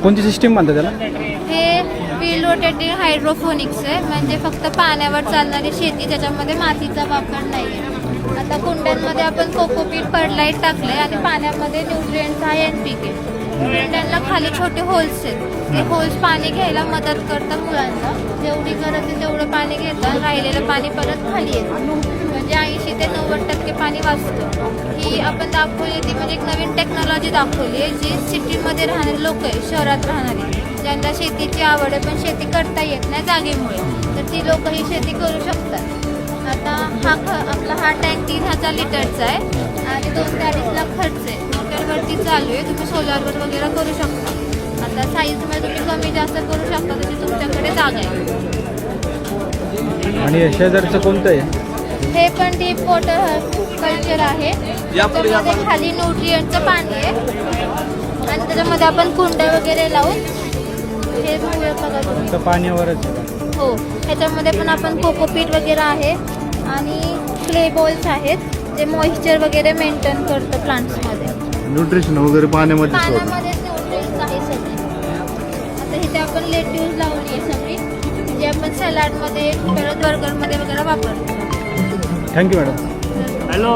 कोणती सिस्टीम म्हणतात त्याला? हे व्हील रोटेटिंग हायड्रोफोनिक्स आहे, म्हणजे फक्त पाण्यावर चालणारी शेती, त्याच्यामध्ये मातीचा वापर नाही आहे. आता कुंड्यांमध्ये आपण कोकोपीट फर्टिलाइट टाकले आणि पाण्यामध्ये न्यूट्रिएंट्स आहे NPK. कुंड्यांना खाली छोटे होल्स आहेत, ते होल्स पाणी घ्यायला मदत करतात मुलांना. जेवढी गरज आहे तेवढं पाणी घेतात, राहिलेलं पाणी परत खाली येतं, म्हणजे 80 ते 90% पाणी वाचतं. ही आपण दाखवली ती म्हणजे एक नवीन टेक्नॉलॉजी दाखवली आहे, जी सिटीमध्ये राहणारे लोक आहे, शहरात राहणारे, ज्यांना शेतीची आवड आहे पण शेती करता येत नाही जागेमुळे, तर ती लोक ही शेती करू शकतात. आता आपला हा टँक 3000 लिटरचा आहे आणि 2 ते 2.5 लाख खर्च आहे. मोटरवरती चालू आहे, तुम्ही सोलारवर वगैरे करू शकता. आता साईजमध्ये तुम्ही कमी जास्त करू शकता, तशी तुमच्याकडे जागा आहे. आणि शेजारचं कोणतं आहे? हे पण डीप वॉटर कल्चर आहे, त्याच्यामध्ये खाली न्यूट्रिएंटचं पाणी आहे आणि त्याच्यामध्ये आपण कुंड्या वगैरे लावून हे मुळे बघा तुम्ही. तर पाण्यावरच आहे. हो, ह्याच्यामध्ये पण आपण कोकोपीट वगैरे आहे आणि क्ले बॉल्स आहेत, जे मॉइश्चर वगैरे मेंटेन करतं प्लांट्समध्ये. न्यूट्रिशन वगैरे पाण्यामध्ये पाण्यामध्येच न्यूट्रिएंट्स आहे सगळे. आता इथे आपण लेट्यूस लावली आहे सगळी, जे आपण सॅलडमध्ये परत बर्गरमध्ये वगैरे वापरतो. Thank you madam. हॅलो.